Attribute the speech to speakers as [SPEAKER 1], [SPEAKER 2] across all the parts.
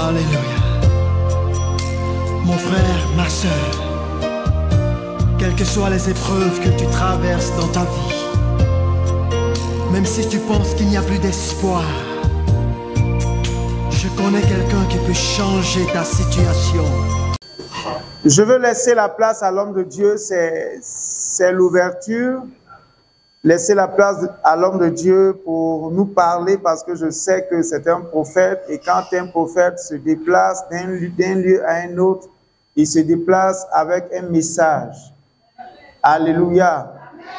[SPEAKER 1] Alléluia. Mon frère, ma sœur, quelles que soient les épreuves que tu traverses dans ta vie, même si tu penses qu'il n'y a plus d'espoir, je connais quelqu'un qui peut changer ta situation.
[SPEAKER 2] Je veux laisser la place à l'homme de Dieu, c'est l'ouverture. Laisser la place à l'homme de Dieu pour nous parler parce que je sais que c'est un prophète et quand un prophète se déplace d'un lieu à un autre, il se déplace avec un message. Alléluia.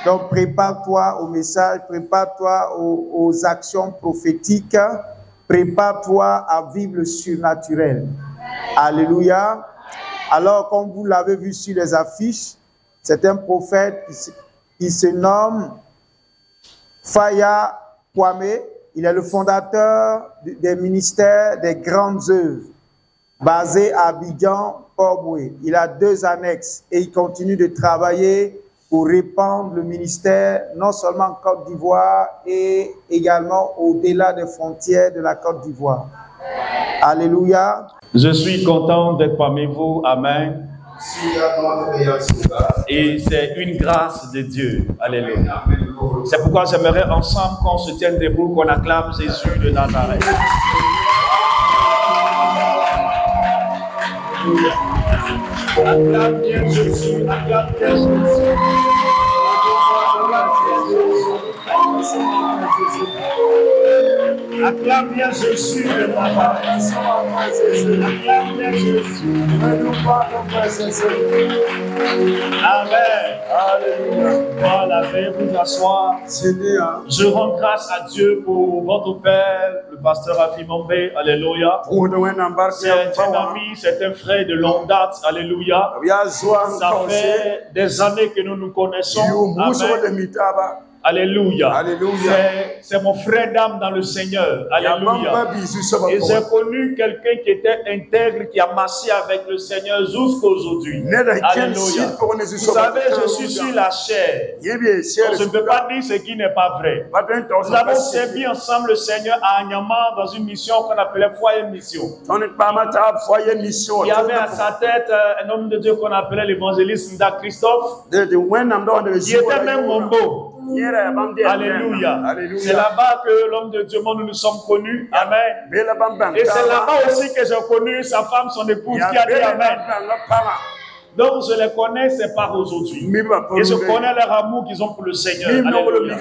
[SPEAKER 2] Donc prépare-toi au message, prépare-toi aux actions prophétiques, prépare-toi à vivre le surnaturel. Alléluia. Alors comme vous l'avez vu sur les affiches, c'est un prophète qui se nomme Faya Kwame. Il est le fondateur des ministères des grandes œuvres, basé à Abidjan, Port-Boué. Il a 2 annexes et il continue de travailler pour répandre le ministère, non seulement en Côte d'Ivoire, et également au-delà des frontières de la Côte d'Ivoire. Alléluia.
[SPEAKER 3] Je suis content d'être parmi vous. Amen. Et c'est une grâce de Dieu. Alléluia. C'est pourquoi j'aimerais ensemble qu'on se tienne debout, qu'on acclame Jésus de Nazareth. Acclame bien Jésus, acclame bien Jésus. Acclame bien Jésus de Nazareth. Acclame bien Jésus. Amen. Alléluia. Voilà, veuillez vous asseoir. Je rends grâce à Dieu pour votre père, le pasteur Afimombe. Alléluia. C'est un ami, c'est un frère de longue date. Alléluia. Ça fait des années que nous nous connaissons. Amen. Alléluia. Alléluia. C'est mon frère d'âme dans le Seigneur. Alléluia. Et j'ai connu quelqu'un qui était intègre, qui a marché avec le Seigneur jusqu'aujourd'hui. Alléluia. Vous savez, je suis sur la chair. Je ne peux pas dire ce qui n'est pas vrai. Nous avons servi ensemble le Seigneur à Anyama dans une mission qu'on appelait Foyer Mission. Il y avait à sa tête un homme de Dieu qu'on appelait l'évangéliste Nda Christophe. Il était même mon beau. Alléluia. C'est là-bas que l'homme de Dieu, nous nous sommes connus. Amen. Et c'est là-bas aussi que j'ai connu sa femme, son épouse, qui a dit Amen. Donc je les connais, c'est pas aujourd'hui. Et je connais leur amour qu'ils ont pour le Seigneur. Alléluia.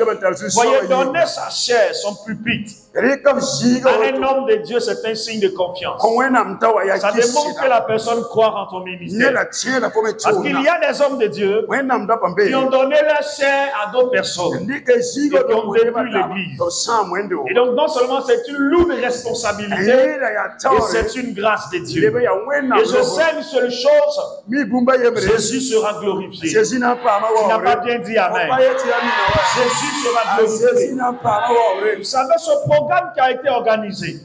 [SPEAKER 3] Voyez, donner sa chair, son pupitre à un homme de Dieu, c'est un signe de confiance. Ça démontre que la personne croit en ton ministère. Parce qu'il y a des hommes de Dieu qui ont donné leur chair à d'autres personnes et qui ont détruit l'église. Et donc non seulement c'est une lourde responsabilité, et c'est une grâce de Dieu. Et je sais une seule chose, Jésus sera glorifié. Tu n'as pas bien dit Amen. Jésus sera glorifié. Vous savez, ce programme qui a été organisé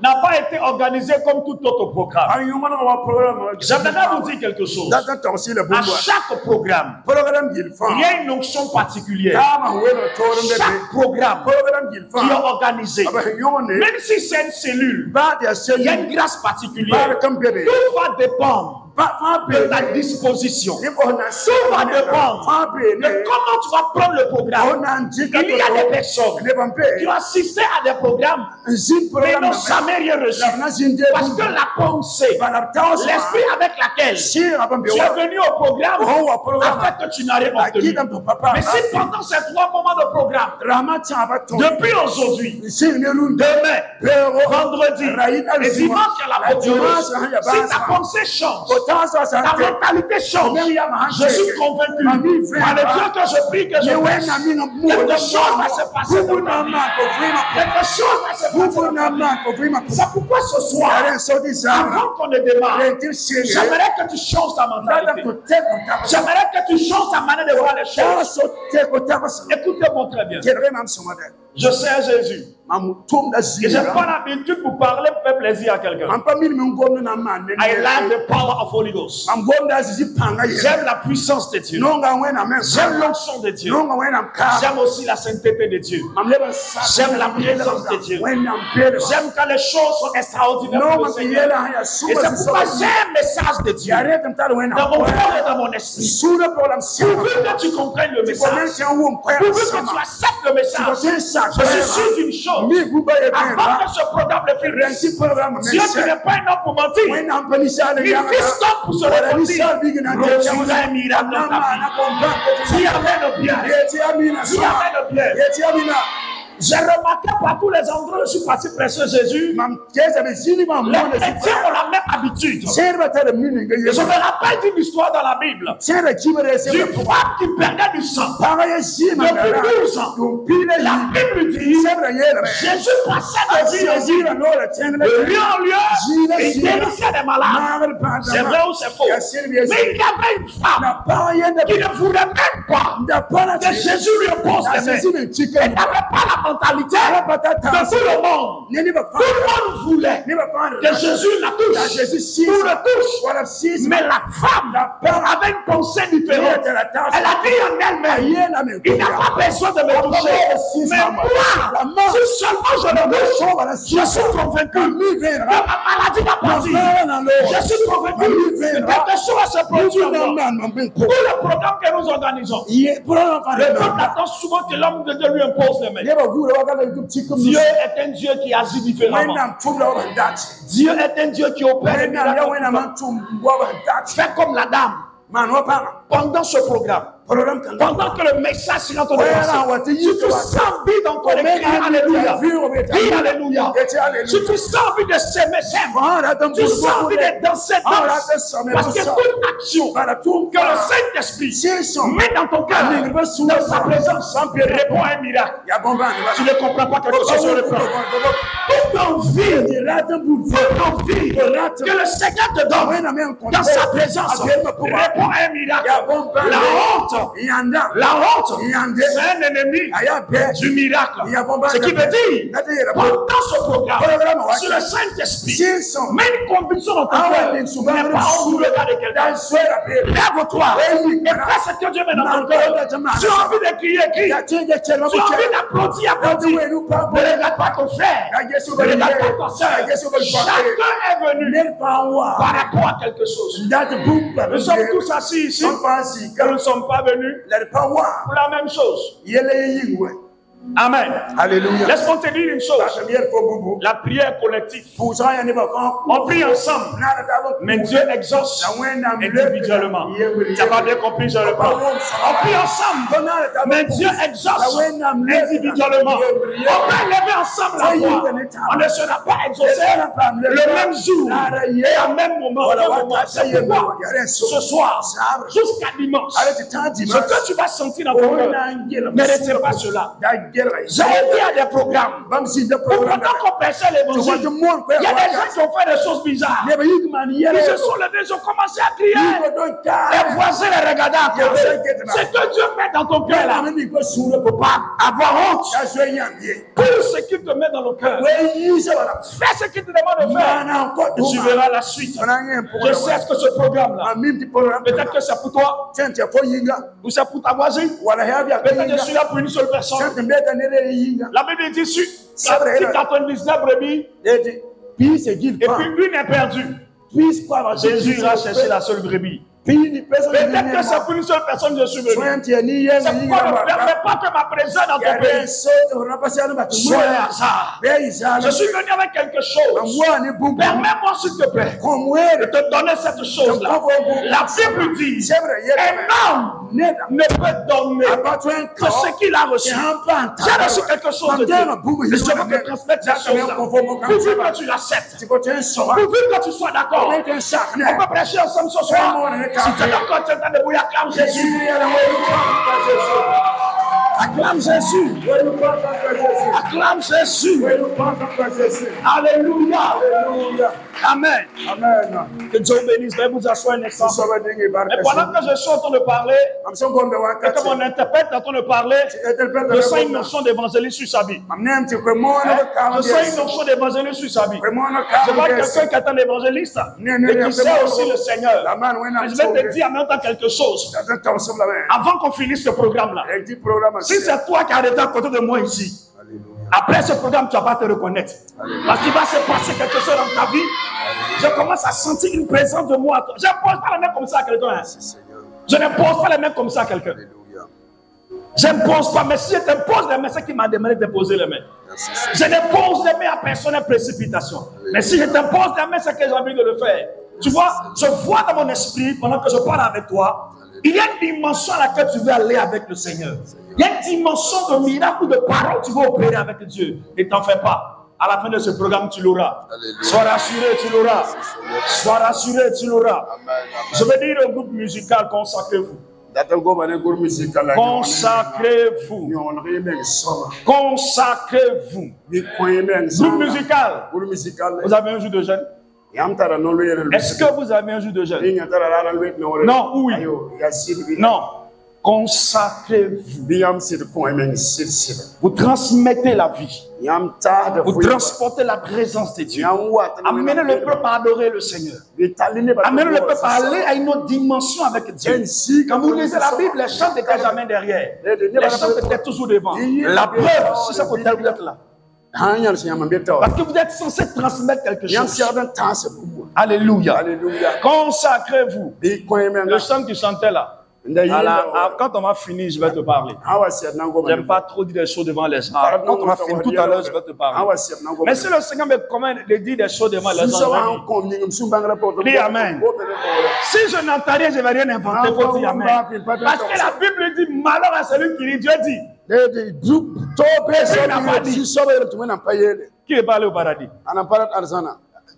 [SPEAKER 3] n'a pas été organisé comme tout autre programme. J'aimerais vous dire quelque chose. À chaque programme, il y a une onction particulière. Chaque programme qui est organisé, même si c'est une cellule, il y a une grâce particulière. Tout va dépendre de ta disposition. Tout va dépendre de comment tu vas prendre le programme. Il y a des personnes qui ont assisté à des programmes mais n'ont jamais rien reçu. Parce que la pensée, l'esprit avec laquelle tu es venu au programme a fait que tu n'as rien obtenu. Mais si pendant ces 3 moments de programme, depuis aujourd'hui, demain, vendredi et dimanche à la Côte-Rose, si ta pensée change, ta mentalité change, je suis convaincu par le Dieu que je prie, que je prie, quelque chose va se passer dans ta vie. Quelque chose va se passer. C'est pourquoi ce soir, avant qu'on ne démarre, j'aimerais que tu changes ta mentalité. J'aimerais que tu changes ta manière de voir les choses. Écoutez-moi très bien. Je sers Jésus. Et je n'ai pas l'habitude pour parler pour faire plaisir à quelqu'un. I like the power of Holy Ghost. J'aime la puissance de Dieu. J'aime l'onction de Dieu. J'aime aussi la sainteté de Dieu. J'aime la présence de Dieu. J'aime quand les choses sont extraordinaires pour le Seigneur. Et c'est pourquoi j'aime le message de Dieu. Dans mon cœur et dans mon esprit. Pourvu que tu comprennes le message. Pourvu que tu acceptes le message. Je suis sûr d'une chose. Avant que ce programme ne finisse, Dieu qui n'est pas un homme pour mentir, il fait stop pour se repentir. Tu as un miracle dans ta vie. Tu amènes le bien. Tu amènes le bien. J'ai remarqué par tous les endroits où je suis passé prêcher Jésus, les chrétiens ont la même habitude. Et je me rappelle d'une histoire dans la Bible d'une femme qui perdait du sang depuis 12 ans. La Bible dit Jésus passait de vie en lieu en lieu et il guérissait des malades. C'est vrai ou c'est faux? Mais il y avait une femme qui ne voulait même pas que Jésus lui impose les mains. Elle n'avait pas la mentalité de tout le monde. Tout le monde voulait que Jésus la touche. Tout le touche. Mais la femme avait une pensée différente. Elle a dit en elle-même, il n'a pas besoin de me toucher. Mais moi, si seulement je le touche, je suis convaincu que ma maladie va partir. Je suis convaincu que quelque chose va se produire dans moi. Pour le programme que nous organisons, le peuple attend souvent que l'homme de Dieu lui impose les mains. Dieu est un Dieu qui agit différemment. Dieu est un Dieu qui opère. Fais comme la dame. Pendant ce programme, pendant que le message sera en train de passer, si tu sens envie d'encore crier Alléluia, dis Alléluia. Si tu sens envie de s'aimer, s'aime. Tu sens envie de danser, danse. Parce que toute action que le Saint-Esprit met dans ton cœur, dans sa présence, répond à un miracle. Tu ne comprends pas quelque chose sur le plan. Toute envie que le Seigneur te donne dans sa présence, répond à un miracle. La honte, c'est un ennemi du miracle. Ce qui veut dire, pendant ce programme, sur le Saint-Esprit, mets une conviction dans ton cœur. N'est pas en vous le regard de quelqu'un. Lève-toi et fais ce que Dieu met dans ton cœur. Tu as envie de crier, crie. Tu as envie d'applaudir, applaudis. Ne regarde pas ton frère. Ne regarde pas ton soeur. Chacun est venu par rapport à quelque chose. Nous sommes tous assis ici. Nous ne sommes pas venus pour la même chose. Amen. Alléluia. Laisse-moi te dire une chose. La prière collective. On prie ensemble. Mais Dieu exauce individuellement. Tu n'as pas bien compris, je le parle. On prie ensemble. Mais Dieu exauce individuellement. On va lever ensemble la voix. On ne sera pas exaucé le même jour et au même moment. C'est pourquoi ce soir, jusqu'à dimanche, ce que tu vas sentir dans ton cœur, ne retiens pas cela. J'ai dit à des programmes, pendant qu'on prêchait l'évangile, il y a des gens qui ont fait des choses bizarres. Ils se sont levés, ils ont commencé à crier. Les voisins les regardaient à côté. Ce que Dieu met dans ton cœur là, il ne faut pas avoir honte. Tout ce qu'il te met dans le cœur, fais ce qu'il te demande de faire. Et tu verras la suite. Je sais ce que ce programme là, peut-être que c'est pour toi, ou c'est pour ta voisine, peut-être que je suis là pour une seule personne. La Bible dit sur 99 brebis, et puis une est perdue. Jésus ira chercher la seule brebis. Peut-être que c'est pour une seule personne que je suis venu. C'est pourquoi ne permets pas que ma présence dans ton pays soit un hasard. Je suis venu avec quelque chose. Permets-moi s'il te plaît de te donner cette chose-là. La Bible dit un homme ne peut donner que ce qu'il a reçu. J'ai reçu quelque chose de Dieu. Et je veux te transmettre cette chose-là. Pourvu que tu l'acceptes. Pourvu que tu sois d'accord. On peut prêcher ensemble ce soir. Si tu es encore en train de bouillir, acclame Jésus. Acclame Jésus. Acclame Jésus. Alléluia. Amen. Que Dieu bénisse. Veuillez vous asseoir un instant. Et pendant que je suis en train de parler, et que mon interprète est en train de parler, je sens une notion d'évangéliste sur sa vie. Je sens une notion d'évangéliste sur sa vie. Je vois quelqu'un qui est un évangéliste et qui sait aussi le Seigneur. Mais je vais te dire en même temps quelque chose. Avant qu'on finisse ce programme-là, si c'est toi qui as arrêté à côté de moi ici, après ce programme, tu ne vas pas te reconnaître. Parce qu'il va se passer quelque chose dans ta vie. Je commence à sentir une présence de moi. Je ne pose pas la main comme ça à quelqu'un. Je ne pose pas les mains comme ça à quelqu'un. Je ne pose pas, mais si je te pose les mains, c'est qui m'a demandé de poser les mains. Je ne pose les mains à personne en précipitation. Mais si je te pose les mains, c'est que j'ai envie de le faire. Tu vois, je vois dans mon esprit, pendant que je parle avec toi, il y a une dimension à laquelle tu veux aller avec le Seigneur. Il y a une dimension de miracle ou de parole que tu veux opérer avec Dieu. Ne t'en fais pas. À la fin de ce programme, tu l'auras. Sois rassuré, tu l'auras. Sois rassuré, tu l'auras. Je vais dire au groupe musical, consacrez-vous. Consacrez-vous. Consacrez-vous. Groupe musical. Vous avez un jour de jeûne? Est-ce que vous avez un jour de jeûne? Non, oui. Non. Consacrez-vous. Vous transmettez la vie. Vous transportez la présence de Dieu. Amenez le peuple à adorer le Seigneur. Amenez le peuple à aller à une autre dimension avec Dieu. Quand vous lisez la Bible, les chants n'étaient jamais derrière. Les chants étaient toujours devant. La preuve, si ça peut être, vous êtes là. Parce que vous êtes censé transmettre quelque chose. Alléluia. Consacrez-vous. Le chant qui chantait là. Quand on va finir, je vais te parler. J'aime pas trop dire des choses devant les gens. Quand on va finir tout à l'heure, je vais te parler. Mais si le Seigneur me commande de dire des choses devant les gens, dis Amen. Si je n'entends rien, je ne vais rien inventer. Il faut dire Amen. Parce que la Bible dit malheur à celui qui dit. Dieu dit. Qui veut parler au paradis?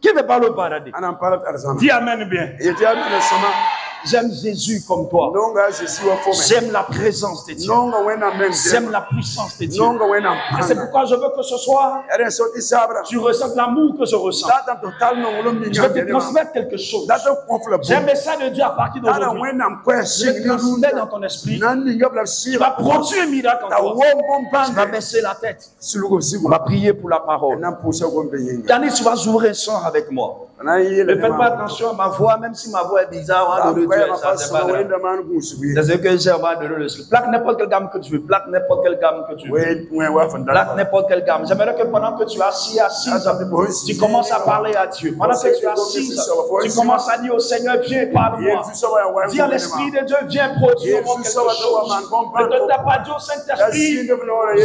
[SPEAKER 3] Qui veut parler au paradis? Dis Amen bien. J'aime Jésus comme toi. J'aime la présence de Dieu. J'aime la puissance de Dieu. Et c'est pourquoi je veux que ce soir, tu ressentes l'amour que je ressens. Je vais te transmettre quelque chose. J'ai un message de Dieu à partir d'aujourd'hui. Je te transmets dans ton esprit. Tu vas produire un miracle en toi. Tu vas baisser la tête. On va prier pour la parole. Yannick, tu vas jouer un son avec moi. Ne faites pas attention à ma voix, même si ma voix est bizarre. C'est pas grave. C'est ce que j'ai envie de le dire. Plaque n'importe quelle gamme que tu veux. Plaque n'importe quelle gamme que tu veux. Plaque n'importe quelle gamme. J'aimerais que pendant que tu es assise, tu commences à parler à Dieu. Pendant que tu es assise, tu commences à dire au Seigneur, viens, parle-moi. Dis à l'Esprit de Dieu, viens produire en moi quelque chose. Ne te tape pas Dieu, Saint-Esprit.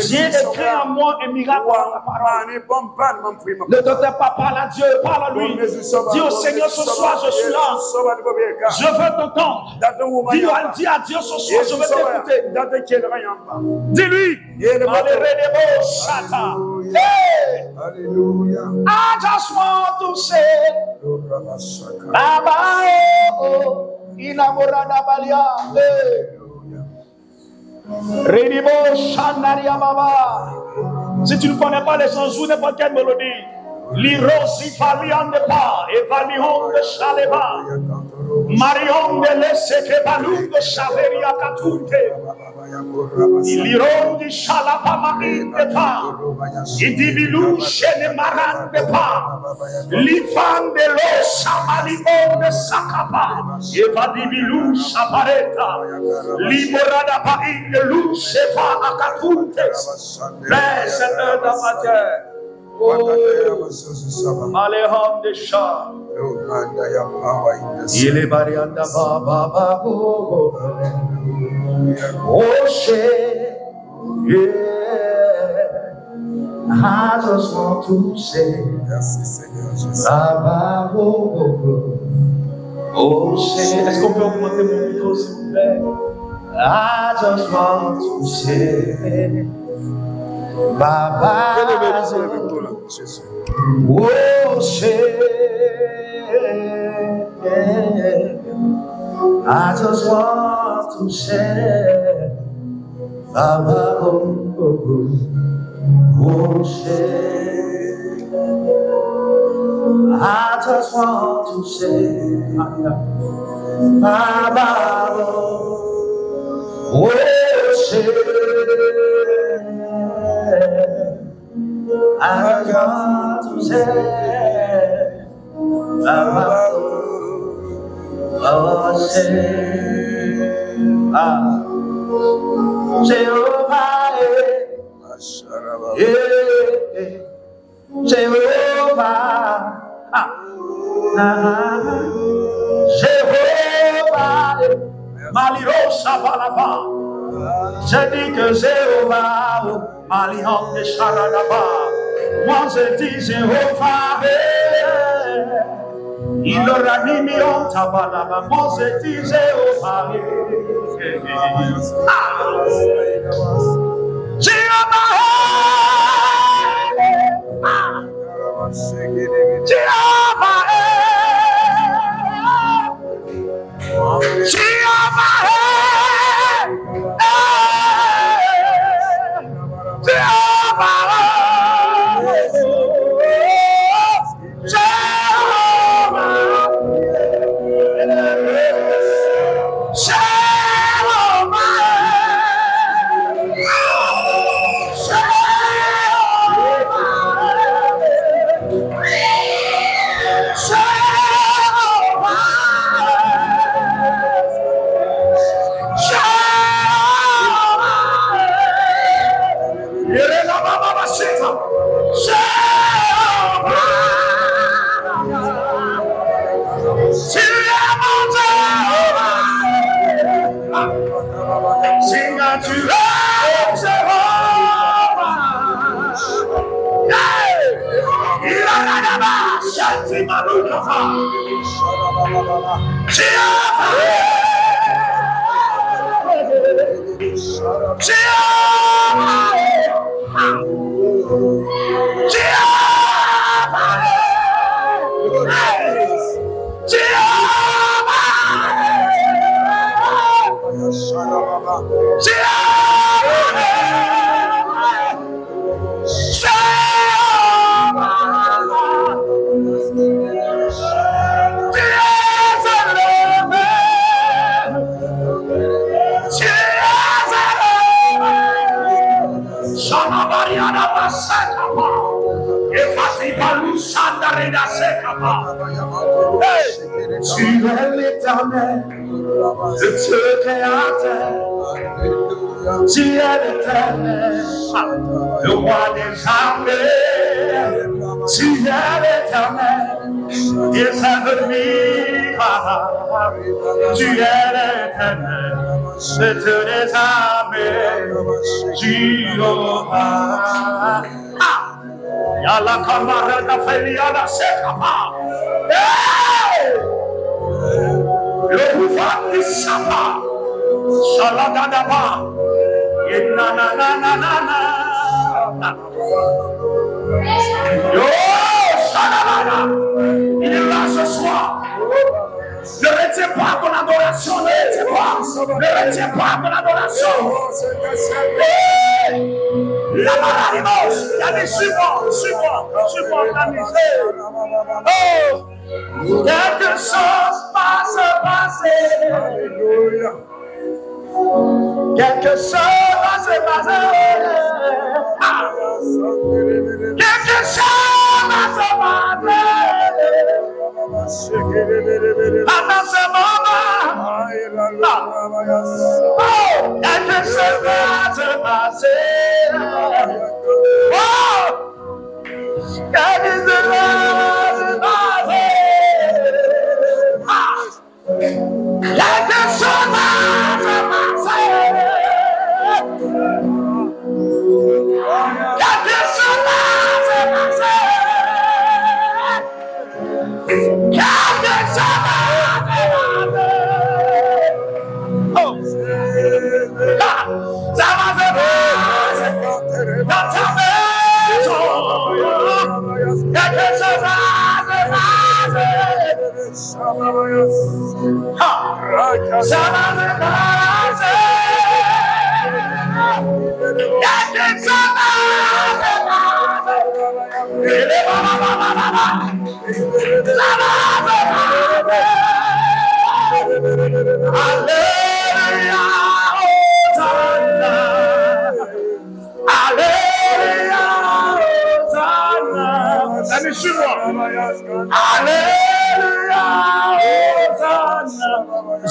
[SPEAKER 3] Viens écrire en moi un miracle par ta parole. Ne te tape pas, parle à Dieu, parle à lui. Dis au Seigneur, ce soir, je suis là. Je veux t'entendre. Dis à Dieu ce soir, je veux t'écouter. Dis-lui. Alléluia. I just want to say, Baba, inamorada balia. Redibo Shandaria Baba. Si tu ne connais pas les chansons, n'importe quelle mélodie. Lirosi valian de pa, et valion de chaleba. Marion de l'Esseke balou de Chaveria Katunte. Liron di Shalapama de pa. Idibilou chene maran de pa. Livan de lo Shamalion de Sakapa. Evadibilou Shapareta. Limorada pa de lou Sheva Akatunte. Mais c'est un amateur. Aleham de Shah. Il est varianda baba. Oh, shit. Yeah. I just want to say, Baba. Oh, shit. Est-ce qu'on peut augmenter mon micro, s'il vous plaît? I just want to say, Baba. Oh, shit. I just want to say, Baba I just want to say, Baba I want to say, Baba Jehovah, Jehovah, Jehovah, Maliro Sabalaba, je dis que Jéhovah, Malion de Charadaba, moi je dis Jéhovah, il aura mis en tabalaba, moi je dis Jéhovah, Tu es l'Éternel, le Dieu créateur. Tu es l'Éternel, le roi des armées. Tu es l'Éternel, des ennemis. Tu es l'Éternel, le Dieu des armées. Jéhovah. Yala camarada feliana sekapa. Le pouvoir du Sapa. Shaladadaba. Yo, Shaladada. Il est là ce soir. Ne retiens pas ton adoration. Ne retiens pas ton adoration. La maladie, il y a des suis-moi, la misère. Oh, quelque chose va se passer. Alléluia. Quelque chose va se passer. Quelque chose va se passer. Pendant ce moment, oh, quelque chose va se passer. Oh, quelque chose va se passer. Quelque chose va se passer. Quelque chose va se passer. Quelque chose va se passer. Oh, ça va se passer dans ta maison. Quelque chose va se passer. Ça va se passer.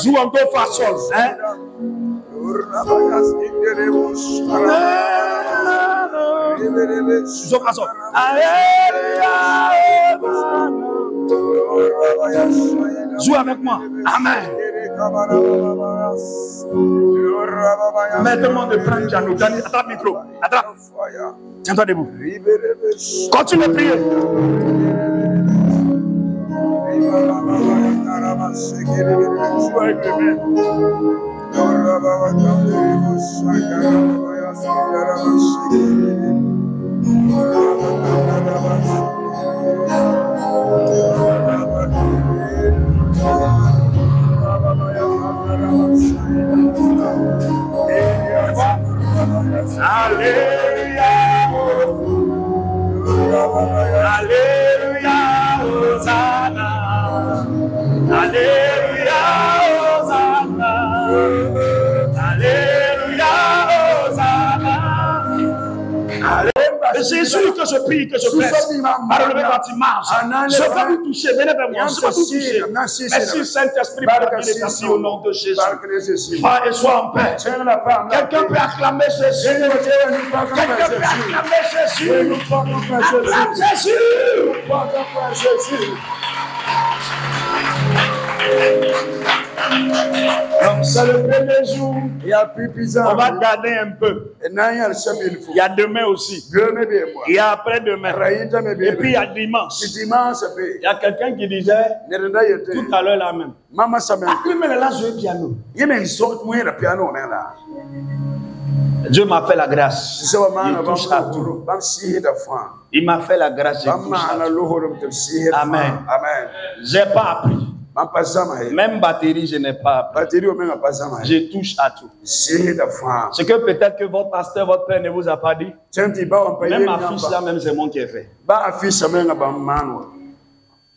[SPEAKER 3] Joue encore fa sol, hein? Joue fa sol. Joue avec moi. Amen. Maintenant de prendre piano. Attrape le micro. Attrape. Tiens-toi debout. Continue de prier. Alléluia. Alléluia. Hosanna. Alléluia. Hosanna. Alléluia. Hosanna. C'est sûr que je prie, que je presse. Alors, quand tu marches, je vais vous toucher. Venez vers moi. Je vais vous toucher. Merci, Saint-Esprit, pour la bénédiction au nom de Jésus. Va et sois en paix. Quelqu'un peut acclamer Jésus. Quelqu'un peut acclamer Jésus. Acclame Jésus. Donc, c'est le premier jour. On va garder un peu. Il y a demain aussi. Il y a après-demain. Et puis il y a dimanche. Il y a quelqu'un qui disait tout à l'heure là même. Dieu m'a fait la grâce. Il touche à tout. Il m'a fait la grâce. Amen. J'ai pas appris. Même batterie, je n'ai pas appris. Je touche à tout. Ce que peut-être que votre pasteur, votre père ne vous a pas dit. Même ma fiche là, même c'est moi qui ai fait.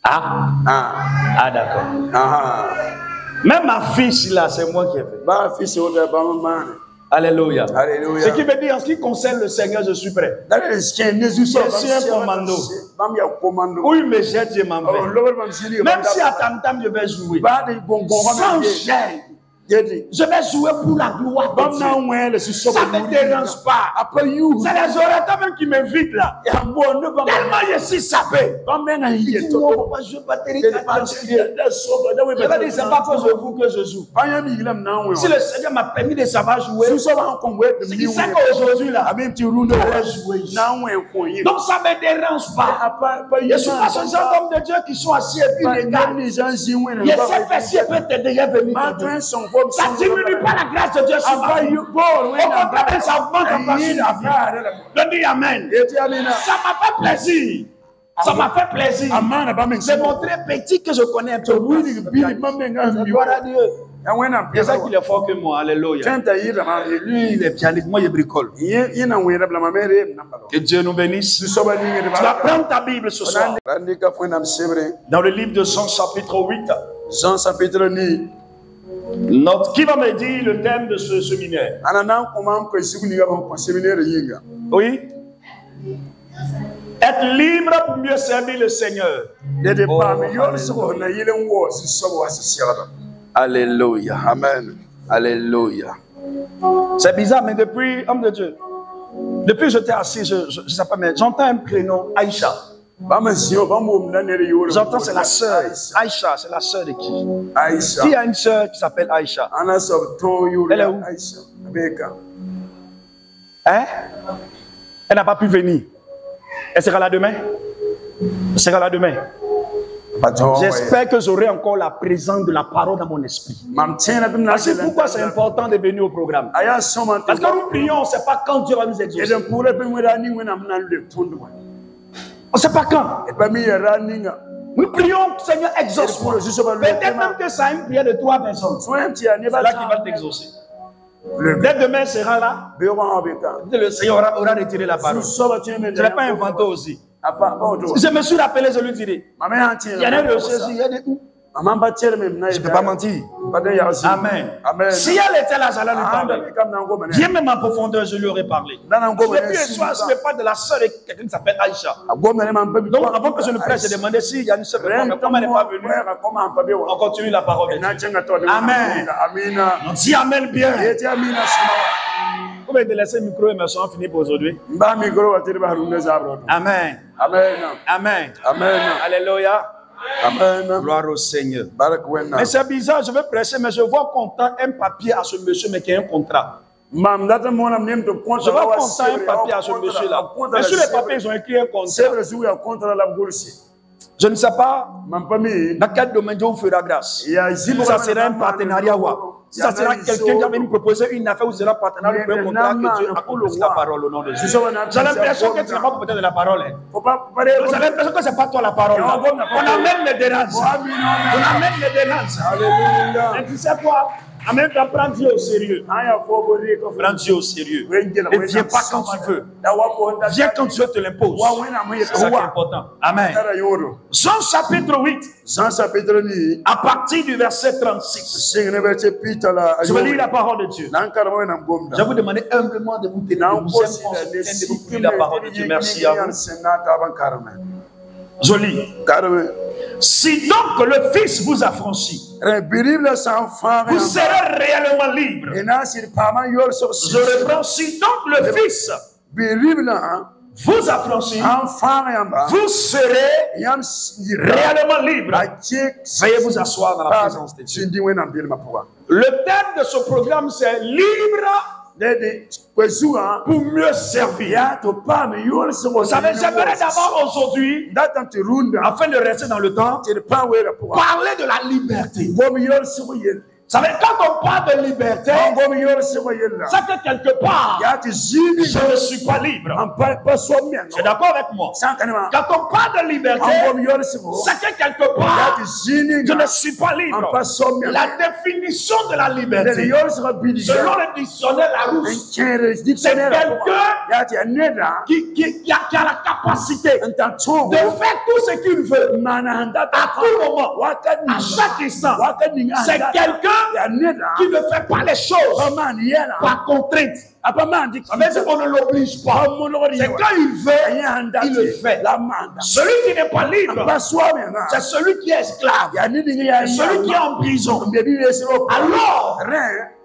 [SPEAKER 3] Ah, d'accord. Même ma fiche là, c'est moi qui ai fait. Alléluia. Ce qui veut dire, en ce qui concerne le Seigneur, je suis prêt. Je suis un commando. Où il me jette, je m'en vais. Même si à tam-tam, je vais jouer. Sans gêne. Je vais jouer pour la gloire de Dieu. Ça ne me dérange pas. C'est les orateurs même qui m'invitent là. Tellement je suis sapé. Il dit non, on ne va pas jouer batterie. Je vais dire, c'est pas pour vous que je joue. Si le Seigneur m'a permis de savoir jouer, c'est qu'il sait qu'aujourd'hui là, je vais jouer. Donc ça ne me dérange pas. Je ne suis pas ce genre d'homme de Dieu qui sont assis et puis regardent. Je sais faire si elle peut t'aider, il est venu. Ça ne diminue pas la grâce de Dieu sur ma vie. Au contraire, ça augmente encore sur ma vie. Je dis Amen. Ça m'a fait plaisir. Ça m'a fait plaisir. J'ai montré petit que je connais un peu. Gloire à Dieu. C'est ça qu'il est fort que moi. Alléluia. Lui, il est pianiste. Moi, je bricole. Que Dieu nous bénisse. Tu vas prendre ta Bible ce soir. Dans le livre de Jean chapitre 8.
[SPEAKER 2] Jean chapitre 8.
[SPEAKER 3] Qui va me dire le thème de ce séminaire? Oui. Être libre pour mieux servir le Seigneur.
[SPEAKER 2] Oh, alléluia. Amen. Alléluia.
[SPEAKER 3] C'est bizarre, mais depuis, homme de Dieu, depuis que j'étais assis, je sais pas, mais j'entends un prénom, Aïcha. J'entends, c'est la sœur. Aïcha, c'est la sœur de qui?
[SPEAKER 2] Aïcha.
[SPEAKER 3] Qui a une sœur qui s'appelle Aïcha? Elle est où? Hein? Elle n'a pas pu venir. Elle sera là demain? Elle sera là demain. J'espère que j'aurai encore la présence de la parole dans mon esprit. C'est pourquoi c'est important de venir au programme. Parce que nous prions, c'est pas quand Dieu va nous exaucer. On ne sait pas quand. Nous prions, Seigneur, exauce-moi. Peut-être même que ça a une prière de 3 personnes. C'est là qu'il va t'exaucer. Dès demain sera là. Le Seigneur aura retiré la parole. Je ne l'ai pas inventé aussi. Je me suis rappelé, je lui dirai. Il y en a des choses, il y a des où. Je ne peux pas mentir. Amen. Si elle était là, j'allais lui parler. Bien même en profondeur, je lui aurais parlé. Depuis le soir, ce n'est pas de la sœur et quelqu'un qui s'appelle Aïcha. Donc, avant que je ne prêche, j'ai demandé s'il y a une sœur, mais comme elle n'est pas venue, on continue la parole. Amen. On dit Amen bien. Vous pouvez laisser le micro et me sont finis pour aujourd'hui. Amen. Amen. Amen. Alléluia. Amen. Gloire au Seigneur. Mais c'est bizarre, je veux prêcher, mais je vois qu'on tend un papier à ce monsieur, mais qui a un contrat. Je vois qu'on tend un papier à ce monsieur-là. Mais sur les papiers, ils ont écrit un contrat. Je ne sais pas dans quel domaine Dieu vous fera grâce. Si ça sera un partenariat, si ça sera quelqu'un qui va venir proposer une affaire où sera partenariat pour un contrat, que Dieu accorde la parole au nom de Jésus. J'ai l'impression que tu n'as pas peut-être de la parole. J'ai l'impression que ce n'est pas toi la parole. On amène les déranges. On amène les déranges. Alléluia. Et tu sais quoi? En même temps, prends Dieu au sérieux. Prends Dieu au sérieux. Et viens pas quand tu veux. Viens quand Dieu te l'impose. C'est ça qui est important. Amen. Jean chapitre 8. À partir du verset 36. Je vais lire la parole de Dieu. Je vais vous demander humblement de vous tenir. De vous prier la parole de Dieu. Merci à vous. Je lis. Si donc le Fils vous a franchi, vous serez réellement libre. Je reprends. Si donc le Fils vous a franchi, vous serez réellement libre. Veuillez vous asseoir dans la présence de Dieu. Le thème de ce programme, c'est libre pour mieux servir. Vous savez, j'aimerais d'abord aujourd'hui, afin de rester dans le temps, parler de la liberté. Vous savez, quand on parle de liberté, c'est que quelque part, je ne suis pas libre. C'est d'accord avec moi? Quand on parle de liberté, c'est que quelque part, je ne suis pas libre. La définition de la liberté, selon le dictionnaire Larousse, c'est quelqu'un qui a la capacité de faire tout ce qu'il veut, à tout moment, à chaque instant. C'est quelqu'un qui ne fait pas les choses par contrainte. Mais on ne l'oblige pas. C'est quand il veut, il le fait. Celui qui n'est pas libre, c'est celui qui est esclave. C'est celui qui est en prison. Alors,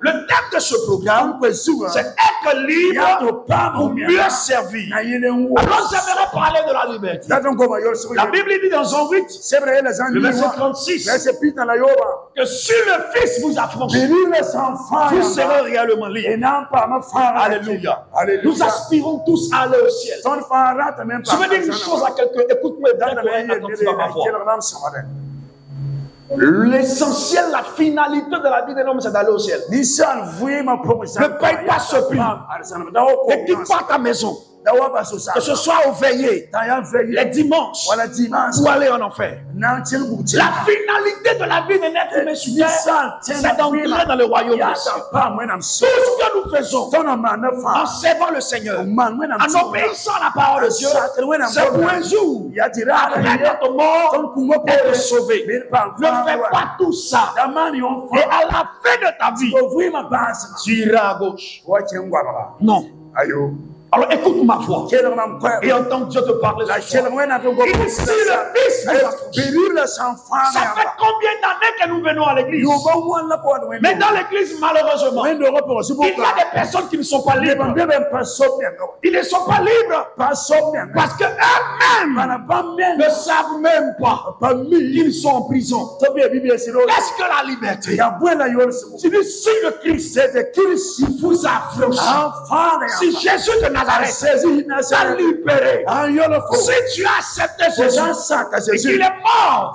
[SPEAKER 3] le thème de ce programme, c'est être libre pour mieux servir. Alors, j'aimerais parler de la liberté. La Bible dit dans Jean 8, le verset 36, que si le Fils vous a franchi, vous serez réellement libre. Alléluia. Nous aspirons tous à aller au ciel. Je veux dire une chose à quelqu'un. Écoute-moi bien, attentif à ma voix. L'essentiel, la finalité de la vie d'un homme, c'est d'aller au ciel. Ne paye pas ce prix. Ne quitte pas ta maison. Que ce soit au veillé, les dimanches, ou aller en enfer. La finalité de la vie d'un être humain sur terre, c'est d'entrer dans le royaume des cieux. Tout ce que nous faisons en servant le Seigneur, en obéissant à la parole de Dieu, c'est pour un jour, après notre mort, être sauvé. Ne fais pas tout ça. Et à la fin de ta vie, tu iras à gauche. Non. Alors écoute ma voix et entends Dieu te parler. Ici le Fils vous a franchi. Ça fait combien d'années que nous venons à l'église? Mais dans l'église, malheureusement, il y a des personnes qui ne sont pas libres. Ils ne sont pas libres parce qu'eux-mêmes ne savent même pas qu'ils sont en prison. Qu'est-ce que la liberté? Tu dis, si le Christ vous a franchi, si Jésus de Nazareth t'a libéré, si tu as accepté Jésus et qu'il est mort,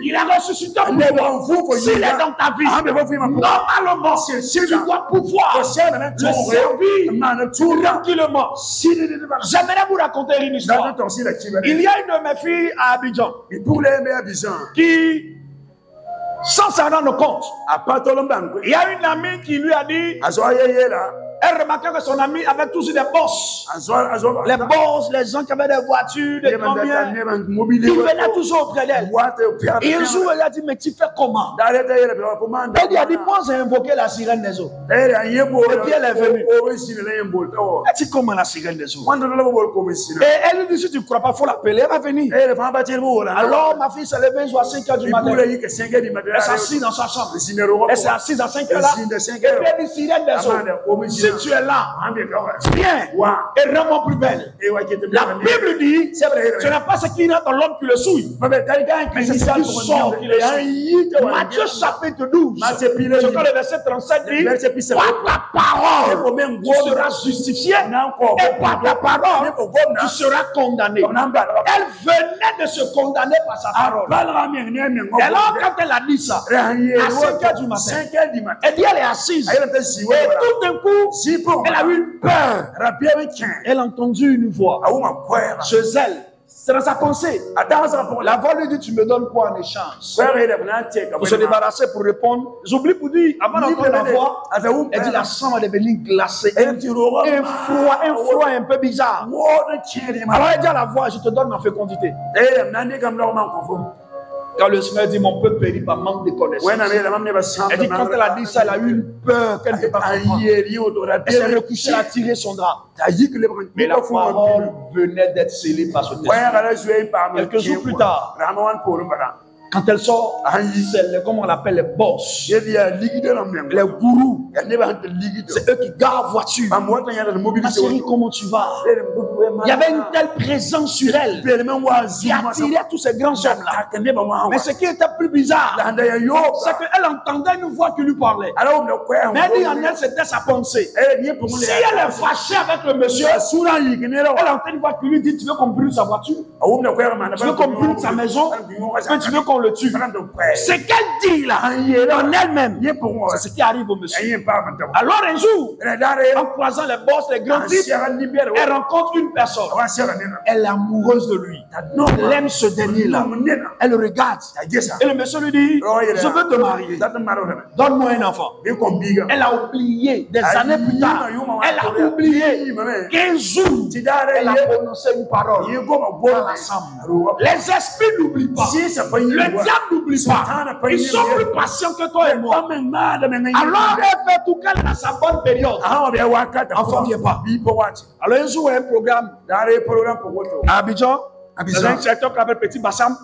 [SPEAKER 3] il est ressuscité pour toi, s'il est dans ta vie, normalement, tu dois pouvoir le servir tranquillement. J'aimerais vous raconter une histoire. Il y a une de mes filles à Abidjan qui sans s'en rendre compte. Il y a une amie qui lui a dit, elle remarquait que son ami avait tous des bosses. Les bosses, les gens qui avaient des voitures, des camions, ils venaient toujours auprès d'elle. Et un jour, elle a dit, mais tu fais comment? Elle lui a dit, moi j'ai invoqué la sirène des eaux. Et puis elle est venue. Elle dit, comment la sirène des eaux? Et elle lui dit, si tu ne crois pas, il faut l'appeler, elle va venir. Alors ma fille s'est levée à 5 h du matin. Elle s'est assise dans sa chambre. Elle s'est assise à 5 h là. Et puis elle dit, sirène des eaux. Si tu es là, viens et rends-moi plus belle. La Bible dit, ce n'est pas ce qui est dans l'homme qui le souille, mais c'est ce qui sort qui le souille. Matthieu chapitre 12, le verset 37 dit, par ta parole, tu seras justifié, et par ta parole, tu seras condamné. Elle venait de se condamner par sa parole. Et alors, quand elle a dit ça, à 5 h du matin, elle dit, elle est assise. Et tout d'un coup, elle a eu peur. Elle a entendu une voix chez elle. C'est dans sa pensée. La voix lui dit, tu me donnes quoi en échange? Pour se débarrasser, pour répondre. J'oublie pour dire, avant d'entendre la voix, elle dit, la chambre est devenue glacée. Un froid un peu bizarre. Alors elle dit à la voix, je te donne ma fécondité. Quand le Seigneur dit, mon peuple périt par manque de connaissance. Elle dit, quand elle a dit ça, elle a eu une peur qu'elle ne peut pas comprendre. Elle s'est recouchée, elle a tiré son drap. Mais la parole venait d'être scellée par ce texte. Quelques jours plus tard, quand elle sort, c'est comme on l'appelle les boss, les gourous. C'est eux qui gardent voiture. Ma chérie, comment tu vas? Il y avait une telle présence sur elle qui attirait tous ces grands hommes-là. Mais ce qui était plus bizarre, c'est qu'elle entendait une voix qui lui parlait. Mais elle dit en elle, c'était sa pensée. Si elle est fâchée avec le monsieur, elle entend une voix qui lui dit, tu veux qu'on brûle sa voiture? Tu veux qu'on brûle sa maison? Tu veux qu'on le tue? Ce qu'elle dit là, en elle-même, c'est ce qui arrive au monsieur. Alors un jour, en croisant les boss, les grands types, elle rencontre une personne. Elle est amoureuse de lui. Elle aime ce dernier-là. Elle le regarde. Et le monsieur lui dit, je veux te marier. Donne-moi un enfant. Elle a oublié, des années plus tard, elle a oublié 15 jours, elle a prononcé une parole dans la chambre. Les esprits n'oublient pas. Le diable n'oublie pas. Ils sont plus patients que toi et moi. Alors elle fait tout qu'elle a sa bonne période. Enfant vient pas. Alors un jour, un programme à Abidjan, dans un secteur qui s'appelle Petit Bassam.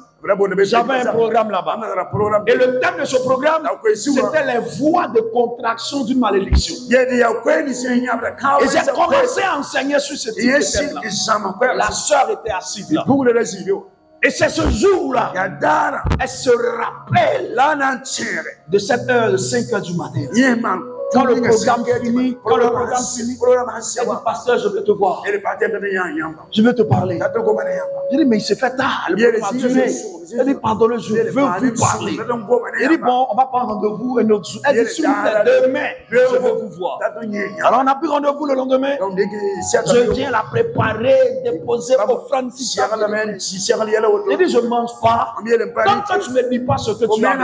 [SPEAKER 3] J'avais un programme là-bas. Et le thème de ce programme, c'était les voies de contraction d'une malédiction. Et j'ai commencé à enseigner sur ce type de thème-là. La sœur était assise là. Et c'est ce jour-là, elle se rappelle de 7 h, 5 h du matin. Quand le programme finit, elle dit, pasteur, je veux te voir. Je veux te parler. Je dis, mais il s'est fait tard. Le programme a duré. Elle dit, pardonnez, je veux vous parler. Il dit, bon, on va prendre rendez-vous un autre jour. Elle dit, s'il vous plaît, demain, je veux vous voir. Alors on a pris rendez-vous le lendemain. Je viens la préparer, déposer offrande. Il dit, je ne mange pas. Tant que tu ne me dis pas ce que tu as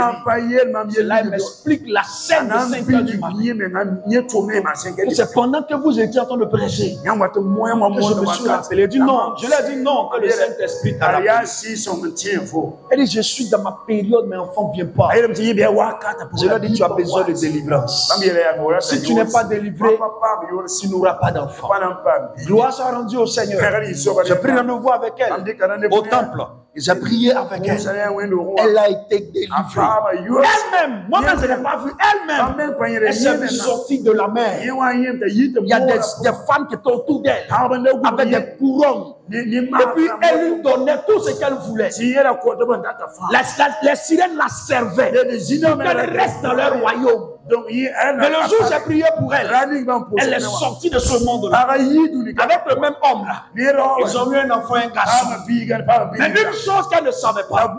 [SPEAKER 3] dit. Là, elle m'explique la scène de 5 h du matin. C'est pendant que vous étiez en train de prêcher que je me suis rappelé. Elle dit non, je lui ai dit non, que le Saint-Esprit t'a rappelé. Elle dit, je suis dans ma période, mais enfant ne vient pas. Je lui ai dit, tu as besoin de délivrance. Si tu n'es pas délivré, tu n'auras pas d'enfant. Gloire soit rendue au Seigneur. J'ai pris rendez-vous avec elle au temple. J'ai prié avec elle. Elle a été délivrée. Elle-même, moi-même je n'ai pas vu. Elle-même, elle s'est sortie de la mer. Il y a des femmes qui étaient autour d'elle avec des couronnes. Et puis elle lui donnait tout ce qu'elle voulait. Les sirènes la servaient pour qu'elle reste dans leur royaume. Mais le jour où j'ai prié pour elle, elle est sortie de ce monde-là. Avec le même homme là. Ils ont eu un enfant, un garçon. Mais une chose qu'elle ne savait pas,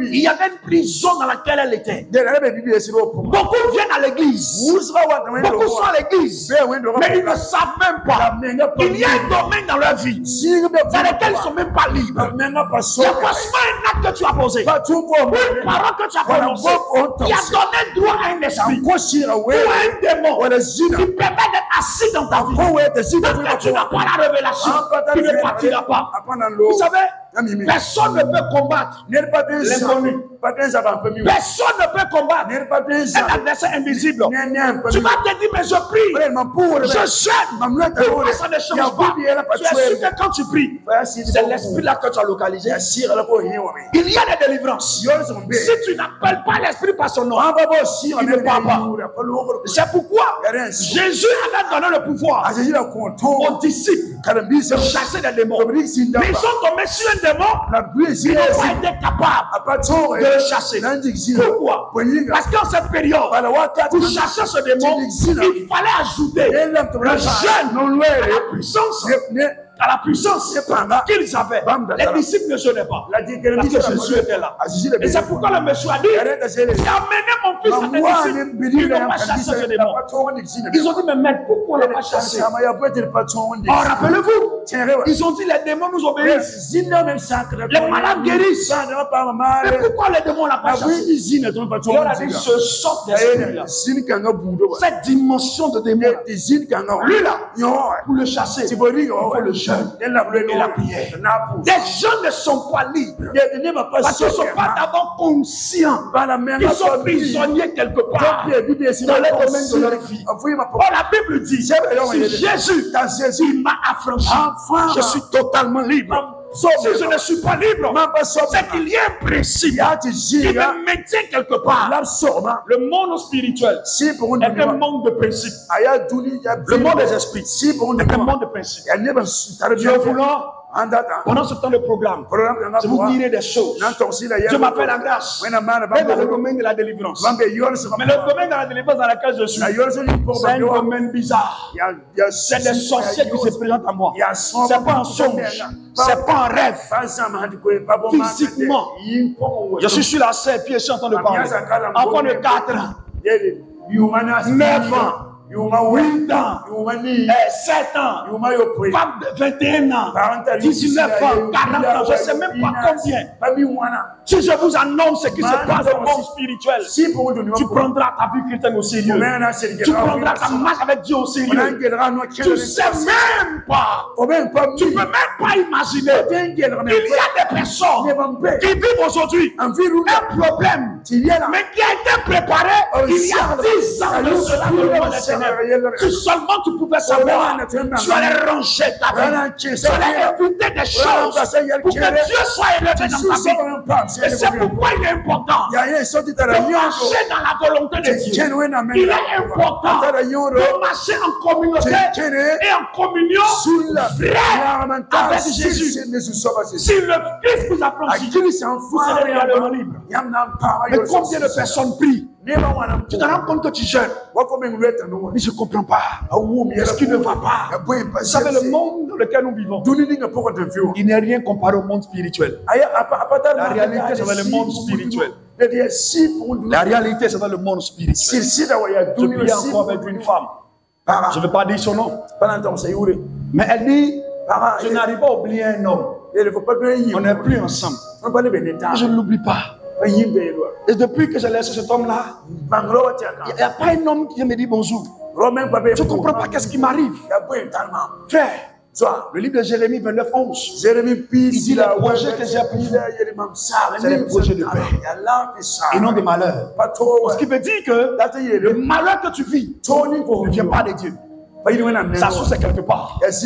[SPEAKER 3] il y avait une prison dans laquelle elle était. Beaucoup viennent à l'église. Beaucoup sont à l'église. Mais ils ne savent même pas. Il y a un domaine dans leur vie dans lequel ils ne sont même pas libres. Il y a forcément un acte que tu as posé. Une parole que tu as prononcée. Qui a donné droit à un esprit. Ou un démon. Qui permet d'être assis dans ta vie. Tant que tu n'as pas la révélation, tu ne partiras pas. Vous savez, personne ne peut combattre l'inconnu. Personne ne peut combattre un adversaire invisible. Tu vas te dire, mais je prie, je jeûne, pourquoi ça ne change pas? Tu es sûr que quand tu pries, c'est l'esprit là que tu as localisé. Il y a des délivrances. Si tu n'appelles pas l'esprit par son nom, il ne parle pas. C'est pourquoi Jésus avait donné le pouvoir aux disciples de chasser des démons. Mais ils sont tombés sur un démon, ils n'ont pas été capables de le chasser. Pourquoi? Parce qu'en cette période, pour chasser ce démon, il fallait ajouter le jeûne à la puissance qu'ils avaient. Les disciples ne jeûnaient pas. Parce que Jésus était là. Et c'est pourquoi le monsieur a dit, j'ai amené mon fils à tes disciples. Ils n'ont pas chassé ce démon. Ils ont dit, mais maître, pourquoi on ne l'a pas chassé? Oh, rappelez-vous, ils ont dit, les démons nous obéissent. Les malades guérissent. Mais pourquoi les démons ne l'ont pas chassé? Il leur a dit, ce sort d'esprit-là, cette dimension de démon, lui là, pour le chasser, il faut le jeûne et la prière. Les gens ne sont pas libres parce qu'ils ne sont pas d'abord conscients qu'ils sont prisonniers quelque part dans le domaine de leur vie. Oh, la Bible dit, si Jésus m'a affranchi, je suis totalement libre. Si je ne suis pas libre, c'est qu'il y a un principe qui me maintient quelque part. Le monde spirituel est un monde de principes. Le monde des esprits est un monde de principes. Dieu voulant, pendant ce temps de programme, je vous dirai des choses. Je m'appelle la grâce. Même dans le domaine de la délivrance. Mais le domaine de la délivrance dans lequel je suis, c'est un domaine bizarre. C'est des sorciers qui se présentent à moi. C'est pas un songe. C'est pas un rêve. Physiquement, je suis sur la scène, puis je suis en train de parler. Enfant de 4 ans, 9 ans, 8 ans, 7 ans, femme de 21 ans, 19 ans, 40 ans, je ne sais même pas combien. Si je vous annonce ce qui se passe dans le monde spirituel, tu prendras ta vie chrétienne au sérieux. Tu prendras ta marche avec Dieu au sérieux. Tu ne sais même pas. Tu ne peux même pas imaginer. Il y a des personnes qui vivent aujourd'hui un problème, mais qui a été préparé il y a 10 ans de cela devant les ténèbres. Si seulement tu pouvais savoir, tu allais ranger ta vie. Tu allais éviter des choses pour que Dieu soit élevé dans ta vie. Et c'est pourquoi il est important de marcher dans la volonté de Dieu. Il est important de marcher en communauté et en communion vraie avec Jésus. Si le Christ vous a franchi, vous serez réellement libre. Mais combien de personnes prient? Tu te rends compte que tu jeûnes. Mais je ne comprends pas. Qu'est-ce qui ne va pas? Vous savez, le monde dans lequel nous vivons, il n'est rien comparé au monde spirituel. La réalité, c'est dans le monde spirituel. La réalité, c'est dans le monde spirituel. Je priais encore avec une femme. Je ne veux pas dire son nom. Mais elle dit, je n'arrive pas à oublier un homme. On n'est plus ensemble. Je ne l'oublie pas. Et depuis que j'ai laissé cet homme-là, il n'y a pas un homme qui me dit bonjour. Je ne comprends pas qu'est-ce qui m'arrive. Frère, le livre de Jérémie 29, 11. Il dit les projets que j'ai pour vous, c'est les projets de paix et non de malheur. Ce qui veut dire que le malheur que tu vis ne vient pas de Dieu. Sa source est quelque part. Parce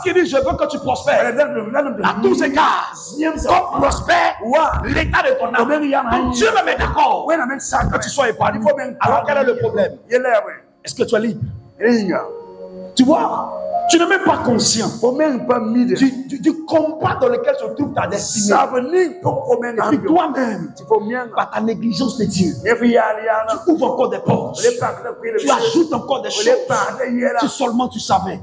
[SPEAKER 3] qu'il dit, je veux que tu prospères à tous égards. Comme prospère l'état de ton âme. Donc Dieu me met d'accord que tu sois épanoui. Alors quel est le problème? Est-ce que tu es libre? Tu vois, Tu n'es même pas conscient du combat dans lequel se trouve ta destinée. Et puis toi-même, par ta négligence de Dieu, tu ouvres encore des portes. Tu ajoutes encore des choses. Si seulement tu savais.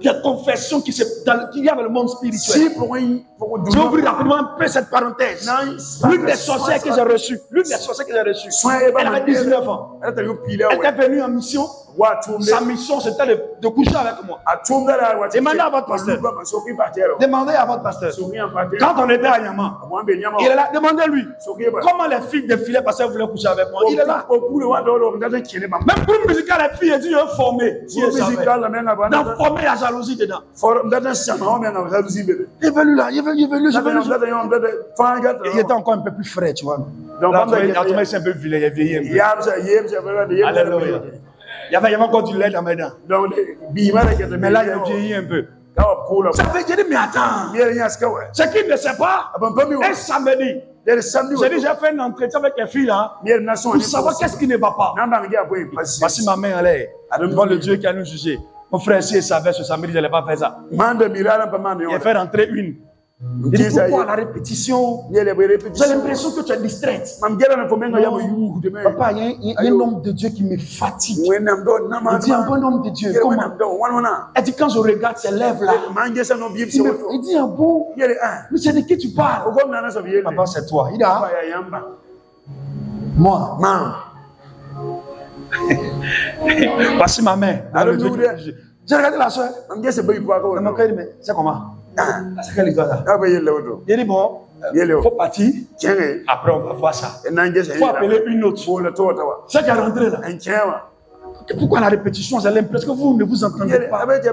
[SPEAKER 3] Des confessions qu'il y a dans le monde spirituel. Je vais ouvrir rapidement un peu cette parenthèse. L'une des sorcières que j'ai reçues, elle avait 19 ans. Elle était venue en mission. Sa mission, c'était de coucher avec moi. Demandez à votre pasteur. Demandez à votre pasteur. Quand on était à Yama, il est là. Demandez-lui comment les filles défilaient parce qu'elles voulaient coucher avec moi. Il est là. Même pour une musicale, les filles, elles disent formé. Dans formé, il y a jalousie dedans. Il est venu là. Il est venu. Il était encore un peu plus frais, tu vois. Là, il est un peu vilain. Il est vieilli un peu. Alléluia. Il y avait encore du lait dans mes dents. Mais là, il a vieilli un peu. Ça veut dire, mais attends. Ce qu'il ne sait pas, un samedi, j'ai déjà fait un entretien avec les filles là, pour savoir qu'est-ce qui ne va pas. Voici ma main en l'air, devant le Dieu qui a nous jugé. Mon frère, si il savait ce samedi, je n'allais pas faire ça. Il a fait rentrer une. Il dit pourquoi la répétition? J'ai l'impression que tu es distraite. Papa, il y a un homme de Dieu qui me fatigue. Il dit un bon homme de Dieu. Comment? Elle dit quand je regarde ses lèvres là, il dit un bon. Mais c'est de qui tu parles? Papa, c'est toi. Il dit moi. Voici ma main. J'ai regardé la soeur. C'est comment? C'est quelle histoire ça? Il dit bon, il faut partir. Après on va voir ça. Il faut appeler une autre. C'est qui est rentré là. Pourquoi la répétition? J'ai l'impression que vous ne vous entendez pas. Il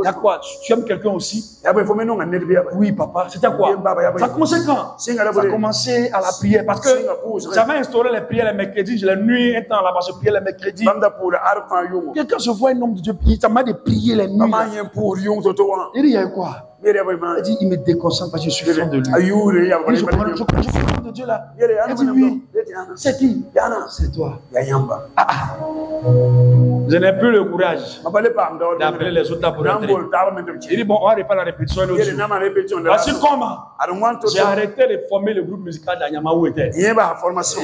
[SPEAKER 3] y a quoi? Tu aimes quelqu'un aussi? Oui, papa. C'était quoi? Ça a commencé quand? Ça a commencé à la prière. Parce que j'avais instauré les prières les mercredis. Je l'ai nuit un temps là-bas. Je priais les mercredis. Quelqu'un se voit un homme de Dieu. Ça m'a dit prier les nuits. Il dit, il y a quoi? Il dit, il me déconcentre parce que je suis fan de lui. Il dit, je connais de Dieu là. Il dit, oui. C'est qui? C'est toi. Je n'ai plus le courage d'appeler les autres pour rentrer. Il dit, bon, on va refaire la répétition un autre jour. Voici comment j'ai arrêté de former le groupe musical d'Anyama où était. Et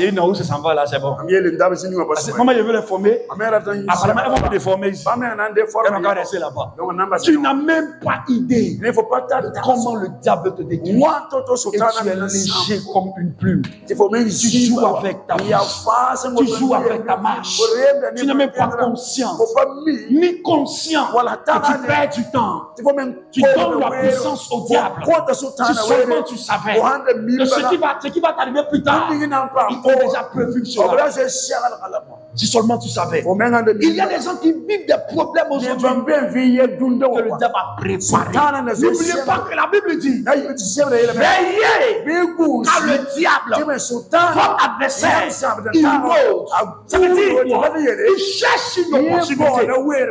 [SPEAKER 3] il n'a où ça s'en va là, c'est bon. Comment je veux les former? Apparemment, ils vont les former ici. Ils vont rester là-bas. Tu n'as même pas idée comment le diable te détruit. Et tu es léger comme une plume. Tu joues avec ta vie. Tu joues avec ta marche. Tu n'es même pas conscient, ni conscient que tu perds du temps. Tu donnes la puissance au diable. Si seulement tu savais que ce qui va t'arriver plus tard, il t'a déjà prévu cela. Si seulement tu savais. Il y a des gens qui vivent des problèmes aujourd'hui que le diable a préparé. N'oubliez pas que la Bible dit veillez car le diable, votre adversaire, il rôde. Ça veut dire il cherche une opportunité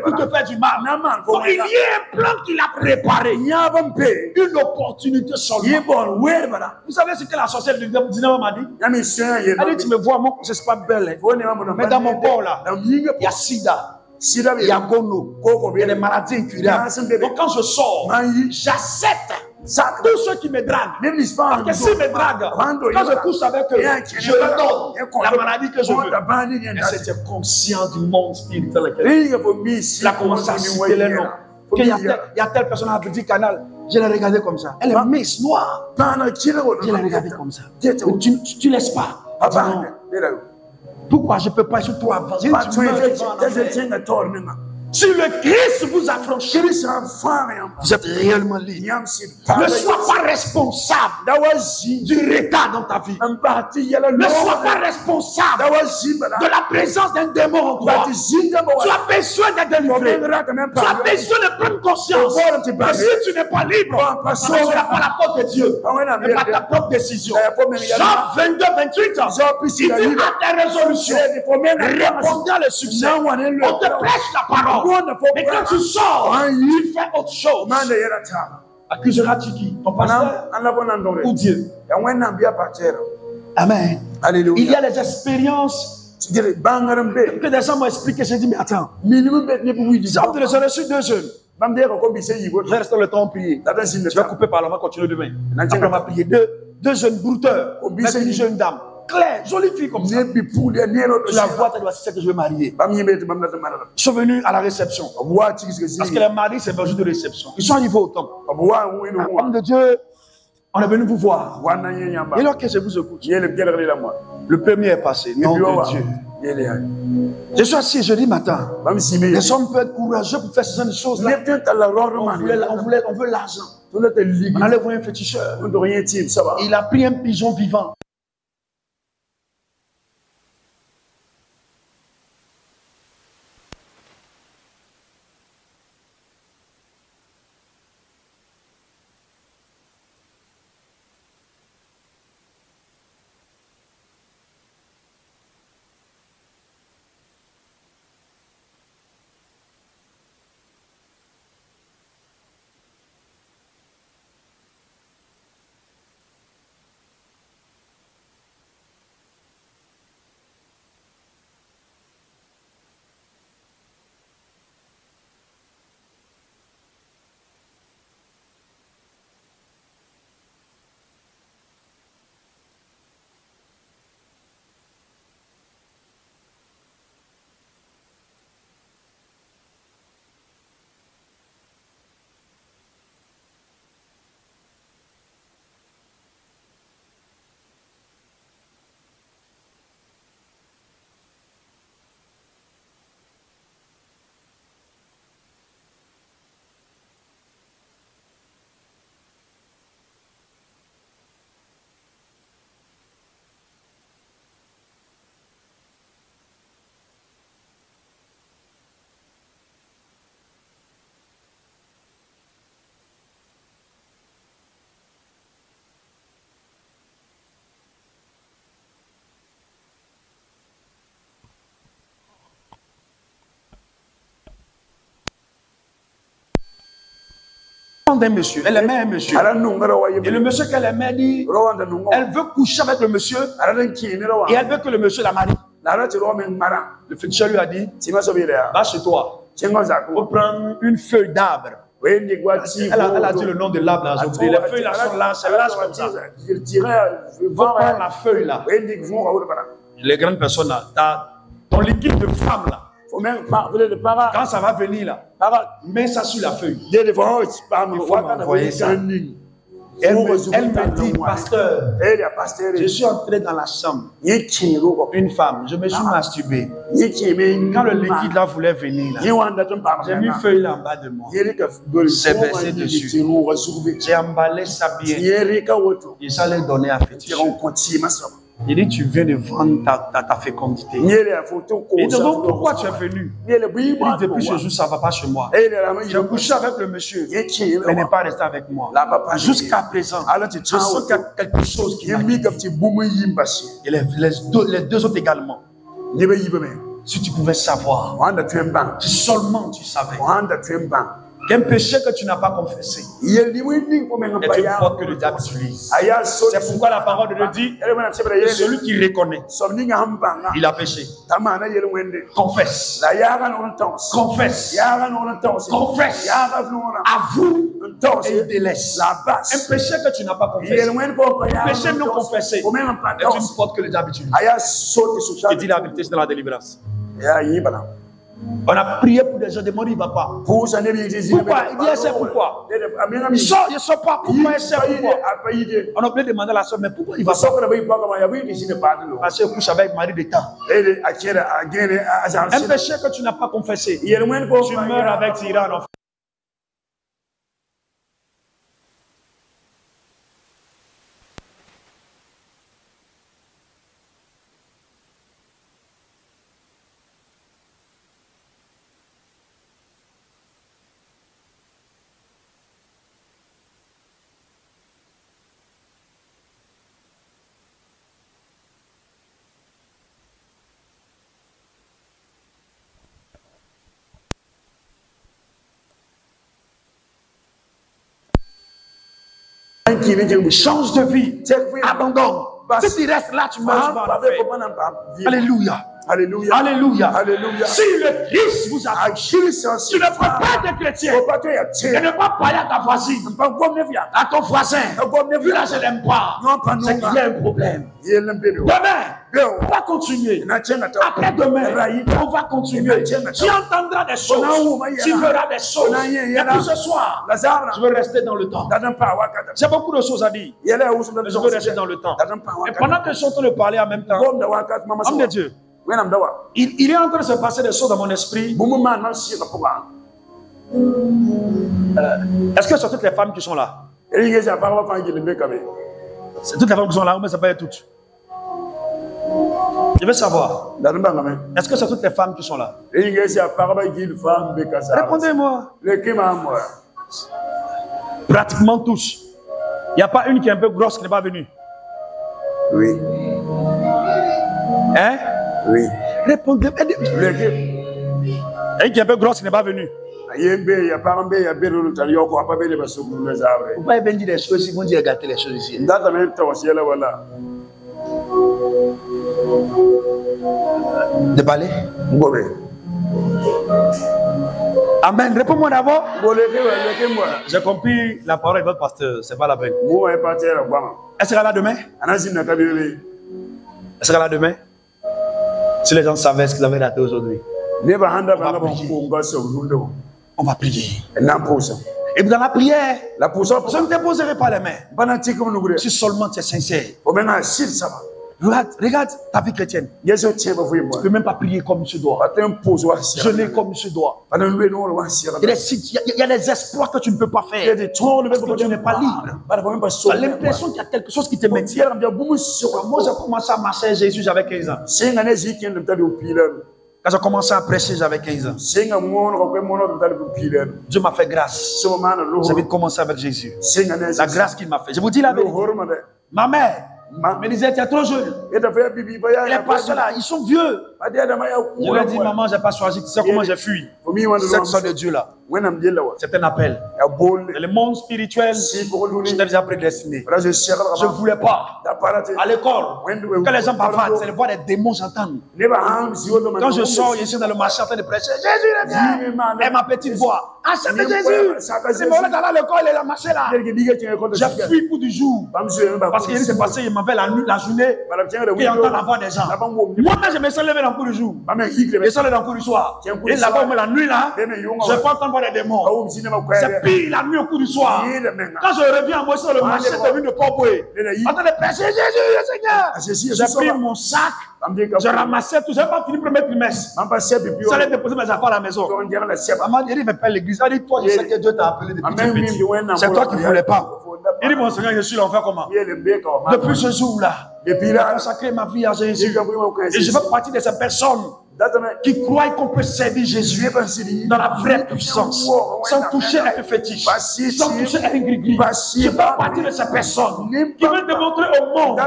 [SPEAKER 3] pour te faire du mal. Donc, il y a un plan qu'il a préparé. Une opportunité seulement. Vous savez ce que la sorcière de 19 m'a dit? Elle dit, tu me vois, moi, je ne suis pas belle. Mais dans mon corps là, il y a sida. Il y a gono. Il y a des maladies incurables. Donc quand je sors, j'accepte tous ceux qui me draguent. Parce que s'ils me draguent, quand je couche avec eux, je leur donne la maladie que je veux. Et c'était conscient du monde spirituel. Il a commencé à citer les noms. Il y a telle personne à Petit Canal. Je l'ai regardé comme ça. Elle est mince, noire. Je l'ai regardé comme ça. Tu ne laisses pas. Pourquoi je ne peux pas sur toi avancer? Si le Christ vous a franchi, vous êtes réellement libre. Ne sois pas responsable du retard dans ta vie. Ne sois pas responsable de la présence d'un démon en toi. Tu as besoin d'être délivré. Tu as besoin de prendre conscience que si tu n'es pas libre, ce ne sera pas la faute de Dieu, mais pas ta propre décision. Jean 22, 28, il dit à tes résolutions, répondant le succès. On te prêche la parole. Mais quand tu sors, tu fais autre chose. Accusera-tu qui? Ton pasteur ou Dieu? Amen. Alléluia. Il y a les expériences Que des gens m'ont expliqué, j'ai dit, mais attends. J'ai reçu 2 jeunes. Je reste le temps prier. Je vais couper par là, on va continuer demain. Après, on va prier 2 jeunes brouteurs. Avec une jeune dame. Claire, jolie fille comme ça. Tu la vois, tu vas c'est que je vais marier. Ils sont venus à la réception. Parce que les maris, c'est pas juste de réception. Ils sont arrivés au temps. Homme de Dieu, on est venu vous voir. Et là, qu'est-ce que je vous écoute? Le premier est passé. Nom de Dieu. Je suis assis jeudi matin. Les hommes peuvent être courageux pour faire ce genre de choses-là. On veut l'argent. On allait voir un féticheur. Il a pris un pigeon vivant. D'un monsieur, elle aimait un monsieur. Et le monsieur qu'elle aimait dit, elle veut coucher avec le monsieur et elle veut que le monsieur la marie. Le féticheur lui a dit, va chez toi, faut prendre une feuille d'arbre. Elle a dit le nom de l'arbre. Les feuilles là sont là, c'est large comme ça. Faut prendre la feuille là. Les grandes personnes là, ton liquide de femme là. Quand ça va venir là, mets ça sur la feuille. Il faut m'envoyer ça. Elle me dit, pasteur, je suis entré dans la chambre. Une femme, je me suis masturbé. Quand le liquide là voulait venir, j'ai mis une feuille là en bas de moi. J'ai versé dessus. J'ai emballé ça bien. Et ça l'ai donné à féticheur. Il dit, tu viens de vendre ta fécondité. Et donc, pourquoi tu es venu? Il dit, depuis ce jour, ça ne va pas chez moi. J'ai couché avec le monsieur, mais n'est pas resté avec moi. Jusqu'à présent, je sens qu'il y a quelque chose qui m'a quitté. Et les 2 autres également. Si tu pouvais savoir, si seulement tu savais, qu'un péché que tu n'as pas confessé est une porte que le diable utilise. C'est pourquoi la parole de Dieu dit, celui qui reconnaît, il a péché. Confesse. Confesse. Confesse. Avoue et il délaisse. Un péché que tu n'as pas confessé, un péché non confessé, est une porte que le diable utilise. Et dit la vérité, c'est dans la délivrance. On a prié pour des gens, des mots, il ne va pas. Pourquoi? Il dit, c'est pourquoi. Il ne sort pas. Pourquoi il sait pourquoi? On a oublié de demander à la soeur, mais pourquoi il va pas? Parce qu'il couche avec mari de temps. Un péché que tu n'as pas confessé, tu meurs avec Tira en enfer. Change de vie, abandonne. Si tu restes là, tu meurs. Alléluia.
[SPEAKER 2] Alléluia.
[SPEAKER 3] Alléluia.
[SPEAKER 2] Alléluia.
[SPEAKER 3] Si le Christ vous a touché, tu ne peux pas être chrétien et ne pas parler à ta voisine, à ton voisin. Là, je n'aime pas. C'est qu'il y a un problème. Demain, on va continuer. Après-demain, on va continuer. Tu entendras des choses. Tu verras des choses. Et puis ce soir, je veux rester dans le temps. J'ai beaucoup de choses à dire. Mais je veux rester dans le temps. Et pendant que je suis en train de parler en même temps, homme de Dieu, il est en train de se passer des choses dans mon esprit. Est-ce que c'est toutes les femmes qui sont là? C'est toutes les femmes qui sont là, mais ça peut être toutes. Je veux savoir. Est-ce que c'est toutes les femmes qui sont là? Répondez-moi. Pratiquement tous. Il n'y a pas une qui est un peu grosse qui n'est pas venue.
[SPEAKER 2] Oui.
[SPEAKER 3] Hein?
[SPEAKER 2] Oui.
[SPEAKER 3] Répondez. Et qui est un peu grosse qui n'est pas venue. Pourquoi ils viennent dire des choses ici? Ils vont dire gâter les choses ici. De parler? Amen. Réponds-moi d'abord. J'ai compris la parole de votre pasteur. C'est pas la peine. Elle sera là demain? Elle sera là demain? Si les gens savaient ce qu'ils avaient raté aujourd'hui. On va prier. Et dans la prière, je ne te poserai pas les mains. Si seulement tu es sincère. Regarde ta vie chrétienne. Tu ne peux même pas prier comme tu dois. Jeûner comme tu dois. Il y a des exploits que tu ne peux pas faire. Parce que tu n'es pas libre. Tu as l'impression qu'il y a quelque chose qui te maintient. Moi, j'ai commencé à marcher à Jésus, j'avais 15 ans. Quand j'ai commencé à prêcher, j'avais 15 ans. Dieu m'a fait grâce. J'ai vite commencé avec Jésus. La grâce qu'il m'a fait. Je vous dis la vérité. Ma mère me disait, tu es trop jeune. Les pasteurs là, ils sont vieux. Je lui ai dit, maman, je n'ai pas choisi. Tu sais comment j'ai fui? Cette sorte de Dieu là. C'est un appel. Le monde spirituel, je t'ai déjà prédestiné. Je ne voulais pas. À l'école, quand les gens bavardent, c'est le voix des démons, j'entends. Quand je sors, je suis dans le marché en train de prêcher. Jésus revient. Et ma petite voix. Accepte Jésus. C'est mon dans l'école, il a marché là. J'ai fui pour du jour. Parce qu'il s'est passé, il m'avait la journée. Et entend la voix des gens. Moi-même, je me suis levé dans le cours du jour. Je suis allé dans le cours du soir. Et là-bas, la nuit là, je ne peux pas entendre des démons. C'est pire la nuit au cours du soir. Quand je reviens, moi, sur le marché de l'une de Popoué, en train de prêcher Jésus, le Seigneur. J'ai pris mon sac, je ramassais tout. Je n'ai pas fini le premier trimestre. Je allais déposer mes affaires à la maison. Maman dit, il ne veut pas l'église. Elle dit, toi, je sais que Dieu t'a appelé depuis petit. C'est toi qui ne voulais pas. Il dit, mon Seigneur, je suis l'enfer comment? Depuis ce jour-là, j'ai consacré ma vie à Jésus. Et je fais partie de ces personnes qui croient qu'on peut servir Jésus dans la vraie puissance, sans toucher à un fétiche, sans toucher à un gris-gris. Je fais partie de ces personnes qui veulent démontrer au monde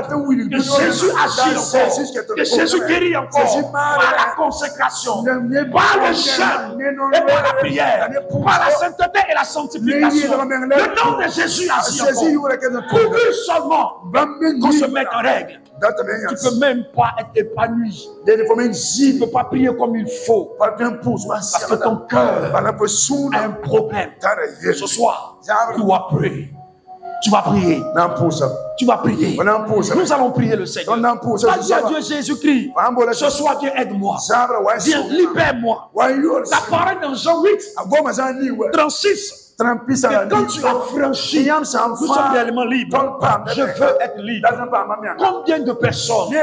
[SPEAKER 3] que Jésus agit encore, que Jésus guérit encore, par la consécration, par le jeûne et par la prière, par la sainteté et la sanctification. Le nom de Jésus agit encore, pourvu seulement qu'on se mette en règle. Tu ne peux même pas être épanoui. Tu ne peux pas prier comme il faut. Parce que ton cœur a un problème. Ce soir, tu vas prier. Tu vas prier. Tu vas prier. Nous allons prier le Seigneur. Dis à Dieu Jésus-Christ. Ce soir, Dieu aide-moi. Viens, libère-moi. La parole dans Jean 8, 36. Que quand tu as franchi, nous sommes réellement libres. Je veux être libre. Combien de personnes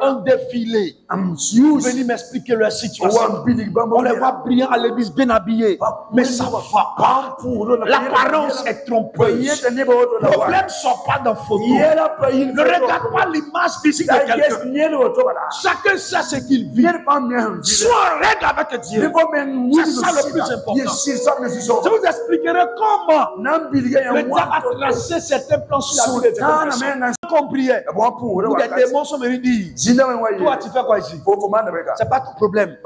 [SPEAKER 3] ont défilé, venir m'expliquer leur situation? On les voit brillant à l'église, bien habillés, mais ça ne va pas. L'apparence est trompeuse. Le problème ne sort pas dans photo. Ne regarde pas l'image physique de quelqu'un. Chacun sait ce qu'il vit. Sois en règle avec Dieu. C'est ça le plus important. Je vous expliquerai comment le diable a tracé certains plans sur la vie de cette personne. qu'on priait, les démons sont venus dire, toi tu fais quoi ici? C'est pas ton problème.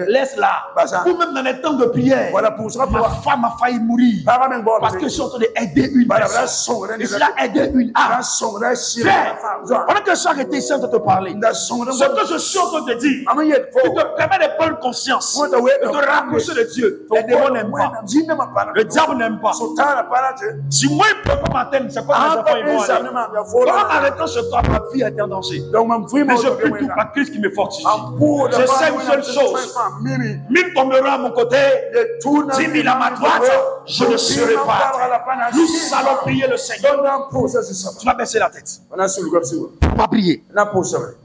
[SPEAKER 3] Laisse-la. Ou même dans les temps de prière, ma femme a failli mourir parce que je suis en train d'aider une personne. Et cela a aidé une âme. Frère, pendant que je suis arrêté ici en train de te parler, ce que je suis en train de te dire, il te permet de prendre conscience, de te rapprocher de Dieu. Les démons n'aiment pas. Le diable n'aime pas. Si moi il ne peut pas m'atteindre, c'est quoi mes enfants ils vont aller? En arrêtant ce temps, ma vie est en danger. Mais je prie tout par Christ qui me fortifie. Je sais une seule chose. 1000 tomberont à mon côté, 10 000 à ma droite, je ne serai pas. Nous allons prier le Seigneur. Tu vas baisser la tête. On va prier.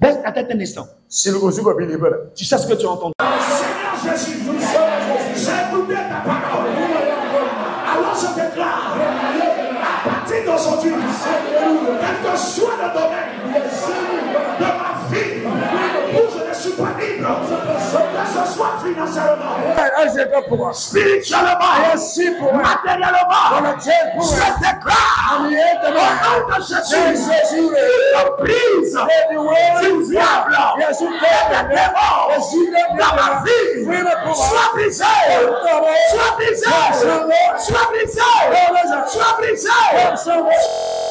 [SPEAKER 3] Baisse la tête un instant. Tu sais ce que tu entends. Seigneur Jésus, j'ai écouté ta parole. Alors je déclare, à partir d'aujourd'hui, quel que soit le domaine de ma vie où je ne suis pas libre, que ce soit financièrement, spirituellement, matériellement, je déclare au nom de Jésus une prise du diable et des démons dans ma vie. Sois brisé, sois brisé, sois brisé, sois brisé.